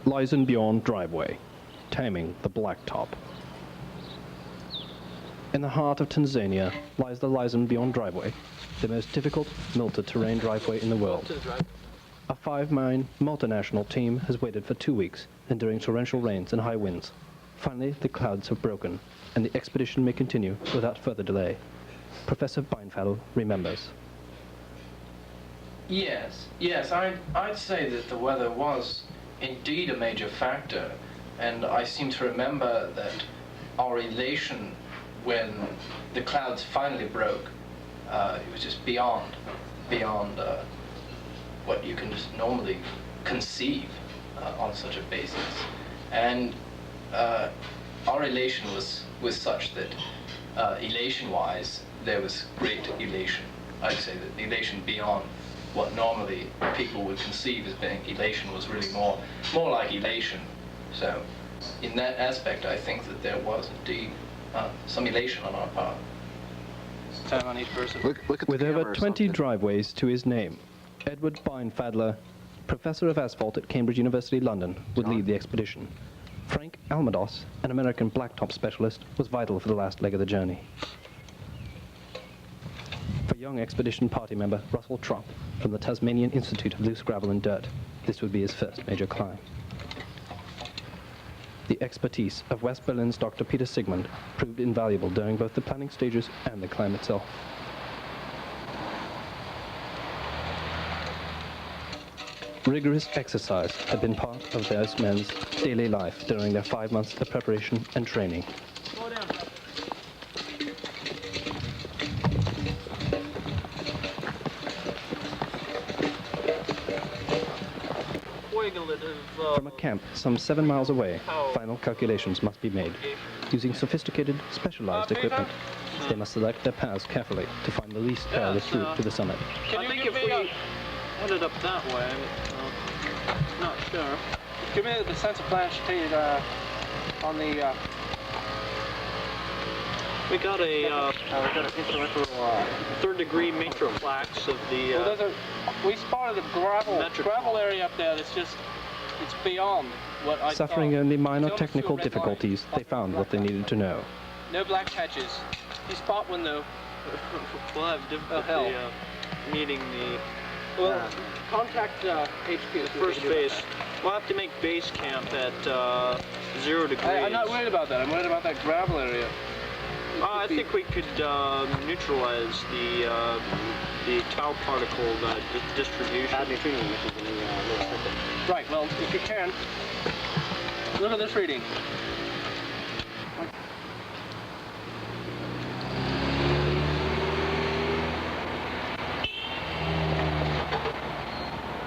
Leisenbjorn driveway, Taming the Blacktop. In the heart of Tanzania lies the Leisenbjorn driveway, the most difficult multi-terrain driveway in the world. A 5-man multinational team has waited for 2 weeks, enduring torrential rains and high winds. Finally, the clouds have broken, and the expedition may continue without further delay. Professor Beinfadel remembers. Yes, I'd say that the weather was indeed a major factor, and I seem to remember that our elation when the clouds finally broke, it was just beyond what you can just normally conceive on such a basis. And our elation was such that elation-wise, there was great elation. I'd say that the elation beyond what normally people would conceive as being elation was really more like elation. So in that aspect, I think that there was indeed some elation on our part. Time on each person. Look at with over 20 driveways to his name, Edward Beinfadler, professor of asphalt at Cambridge University, London, would lead the expedition. Frank Almados, an American blacktop specialist, was vital for the last leg of the journey. For young expedition party member Russell Trump from the Tasmanian Institute of Loose Gravel and Dirt, this would be his first major climb. The expertise of West Berlin's Dr. Peter Sigmund proved invaluable during both the planning stages and the climb itself. Rigorous exercise had been part of those men's daily life during their 5 months of preparation and training. From a camp some 7 miles away, final calculations must be made. Using sophisticated, specialized equipment, they must select their paths carefully to find the least perilous route to the summit. I think if we headed up that way, not sure. Give me the sense of longitude on the. We got a third-degree matrix flax of the. Well, we spotted a gravel area up there that's just. It's beyond what I Suffering thought. only minor technical difficulties, they found what they needed to know. No black patches. You spot one though. We'll have difficulty meeting the. Well, contact HQ. The first base. We'll have to make base camp at 0 degrees. I'm not worried about that. I'm worried about that gravel area. I think we could neutralize the tau particle distribution. Right, well, if you can, look at this reading.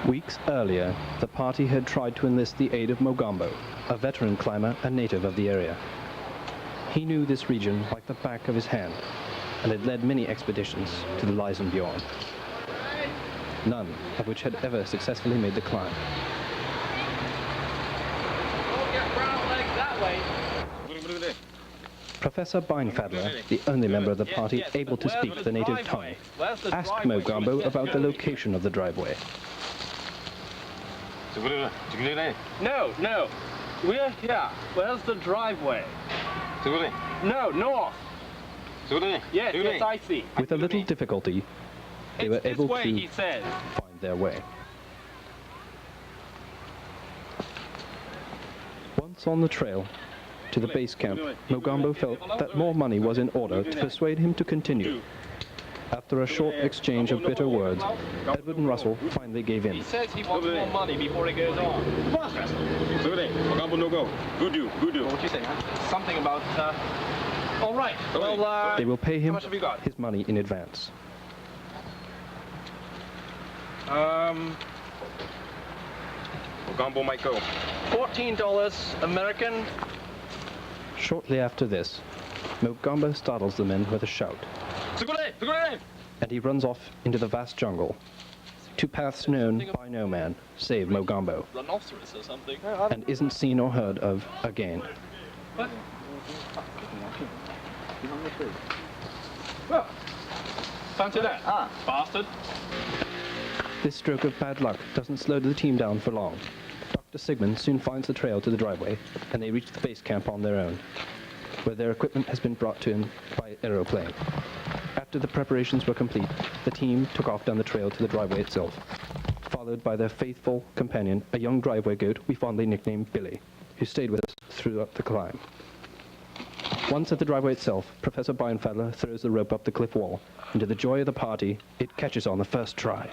Weeks earlier, the party had tried to enlist the aid of Mogambo, a veteran climber and native of the area. He knew this region like the back of his hand, and had led many expeditions to the Leisenbjorn, none of which had ever successfully made the climb. Professor Beinfadler, the only member of the party able to speak the native tongue, asked Mogambo about the location of the driveway. No. We're here. Where's the driveway? No, north. Yes, I see. With a little difficulty, they were able to find their way. Once on the trail to the base camp, Mogambo felt that more money was in order to persuade him to continue. After a short exchange of bitter words, Edward and Russell finally gave in. He says he wants more money before he goes on. Mogambo no go. Good do. What you say, man? Something about, all right. Well, they will pay him how much have you got? his money in advance. Mogambo might go. $14 American. Shortly after this, Mogambo startles the men with a shout, and he runs off into the vast jungle, to paths known by no man, save Mogambo, Rhinoceros or something. and isn't seen or heard of again. What? Well, fancy that, bastard. This stroke of bad luck doesn't slow the team down for long. Dr. Sigmund soon finds the trail to the driveway, and they reach the base camp on their own, where their equipment has been brought to him by aeroplane. After the preparations were complete, the team took off down the trail to the driveway itself, followed by their faithful companion, a young driveway goat we fondly nicknamed Billy, who stayed with us throughout the climb. Once at the driveway itself, Professor Beinfadler throws the rope up the cliff wall, and to the joy of the party, it catches on the first try.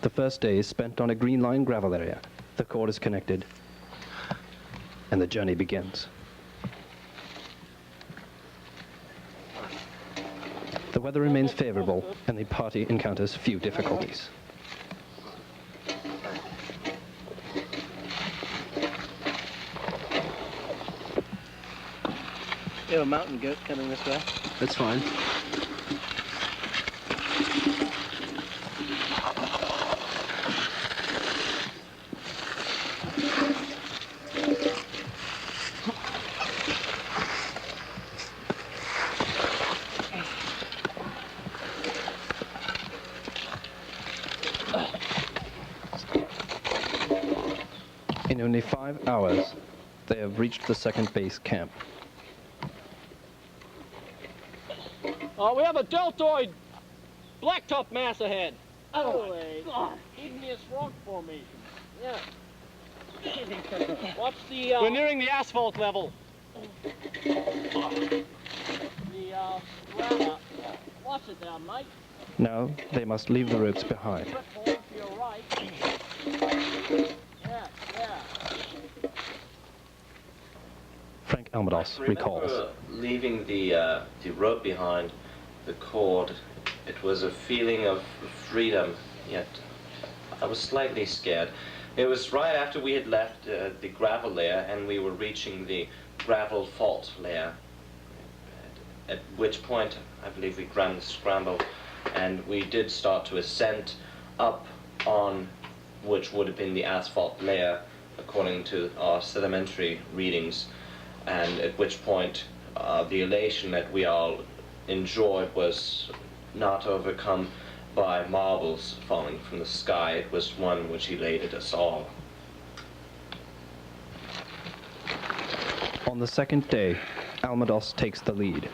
The first day is spent on a green line gravel area. The cord is connected, and the journey begins. The weather remains favorable, and the party encounters few difficulties. You have a mountain goat coming this way. That's fine. In only 5 hours, they have reached the second base camp. We have a deltoid blacktop mass ahead. Oh, igneous rock formation. Yeah. Watch the. We're nearing the asphalt level. Watch it there, mate. Now they must leave the ropes behind. To your right. Yeah. Frank Almados recalls. Leaving the rope behind, the cord, it was a feeling of freedom, yet I was slightly scared. It was right after we had left the gravel layer and we were reaching the gravel fault layer, at which point I believe we grand scrambled and we did start to ascend up on which would have been the asphalt layer according to our sedimentary readings, and at which point the elation that we all enjoyed was not overcome by marbles falling from the sky. It was one which elated us all. On the second day, Almados takes the lead.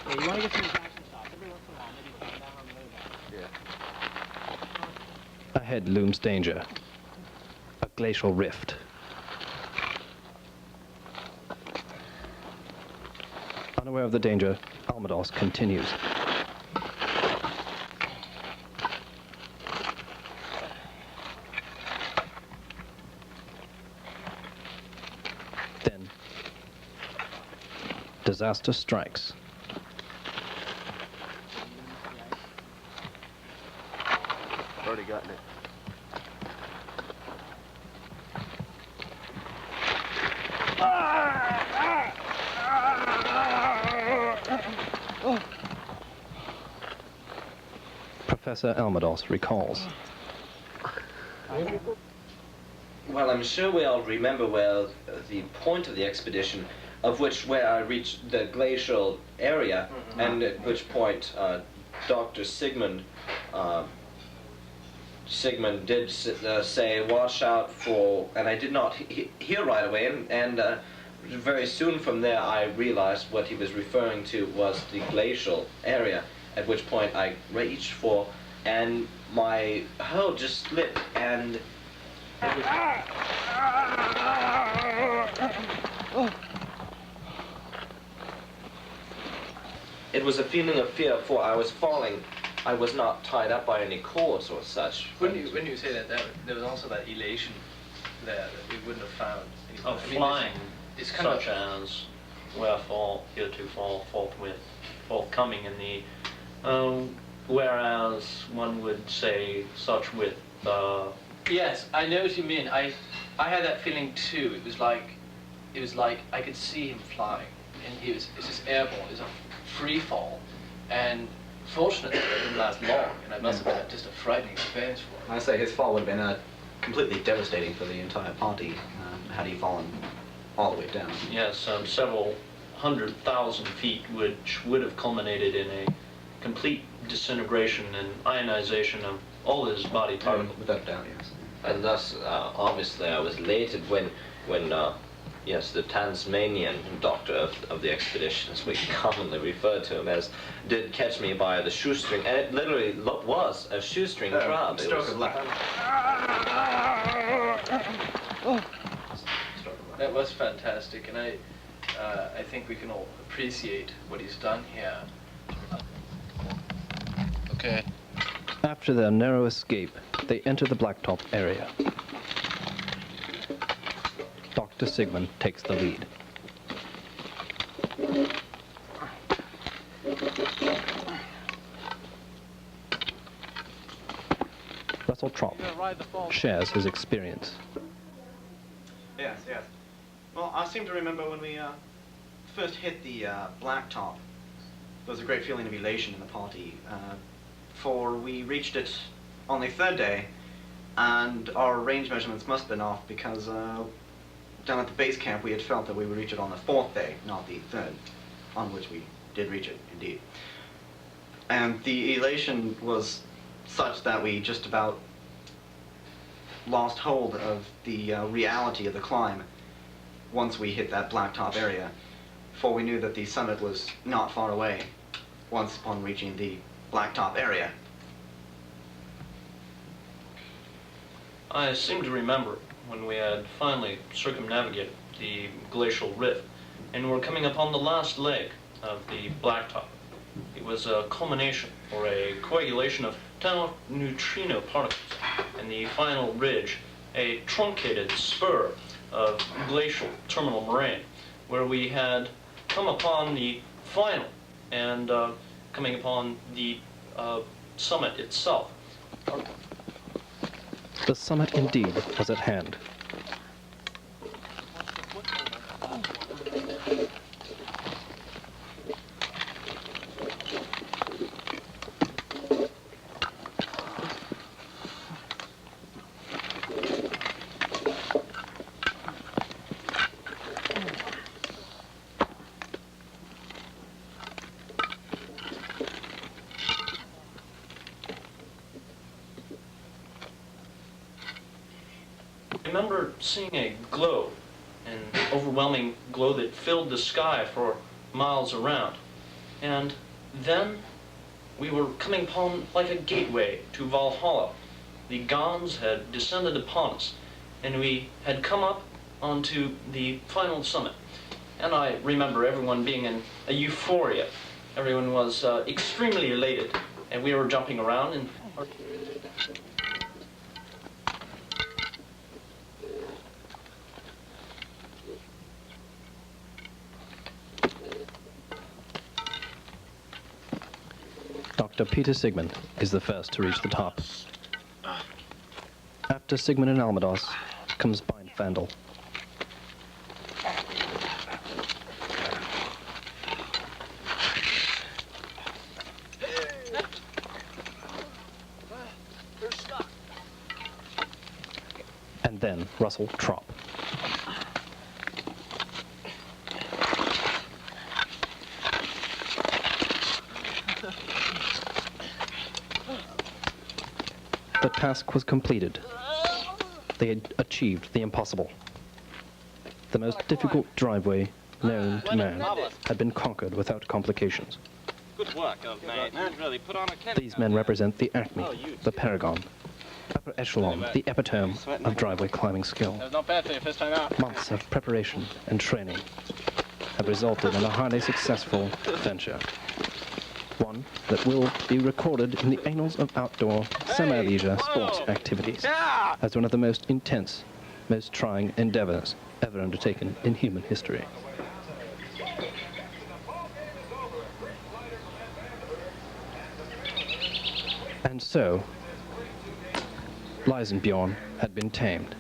Yeah, you want to get some action shots every once in a while. Maybe come down on the way back. Ahead looms danger. A glacial rift. Unaware of the danger, Almados continues. Then, disaster strikes. Already gotten it. Professor Almados recalls. Well, I'm sure we all remember well the point of the expedition, of which where I reached the glacial area, and at which point Dr. Sigmund did say, watch out for, and I did not hear right away, and very soon from there I realized what he was referring to was the glacial area, at which point I reached for, and my hold just slipped, and it was... It was a feeling of fear, for I was falling. I was not tied up by any cords or such. When you say that, there was also that elation there that we wouldn't have found. Of I mean, flying, it's kind such of, as wherefore heretofore forthcoming in the, whereas one would say such with yes, I know what you mean. I had that feeling too. It was like I could see him flying, and it's just airborne. It was a free fall, and fortunately it didn't last long, and it must have been just a frightening experience for him. I say his fall would have been completely devastating for the entire party had he fallen all the way down. yes, several 100,000 feet, which would have culminated in a complete disintegration and ionization of all his body particles. Without doubt, yes. And thus, obviously, I was elated when yes, the Tasmanian doctor of the expedition, as we commonly refer to him as, did catch me by the shoestring, and it literally was a shoestring crab. Stroke of luck. That was fantastic, and I think we can all appreciate what he's done here. Okay. After their narrow escape, they enter the Blacktop area. Dr. Sigmund takes the lead. Russell Trop shares his experience. Yes, yes. Well, I seem to remember when we first hit the Blacktop, there was a great feeling of elation in the party, for we reached it on the third day, and our range measurements must have been off because down at the base camp we had felt that we would reach it on the fourth day, not the third, on which we did reach it, indeed. And the elation was such that we just about lost hold of the reality of the climb once we hit that Blacktop area, for we knew that the summit was not far away once upon reaching the Blacktop area. I seem to remember when we had finally circumnavigated the glacial rift and were coming upon the last leg of the Blacktop. It was a culmination, or a coagulation of tau neutrino particles, and the final ridge, a truncated spur of glacial terminal moraine, where we had come upon the final and coming upon the summit itself. The summit indeed was at hand. I remember seeing a glow, an overwhelming glow that filled the sky for miles around. And then we were coming upon like a gateway to Valhalla. The Gonds had descended upon us, and we had come up onto the final summit. And I remember everyone being in a euphoria. Everyone was extremely elated, and we were jumping around and Dr. Peter Sigmund is the first to reach the top. After Sigmund and Almados comes Bindfandel. And then Russell Trop. The task was completed. They had achieved the impossible. The most difficult driveway known to man had been conquered without complications. Good work, mate. Really put on a These men represent the acme, the paragon, upper echelon, the epitome of driveway climbing skill. That was not bad for your first time out. Months of preparation and training have resulted in a highly successful venture. One that will be recorded in the annals of outdoor, semi-leisure sports activities as one of the most intense, most trying endeavors ever undertaken in human history. And so, Leisenbjorn had been tamed.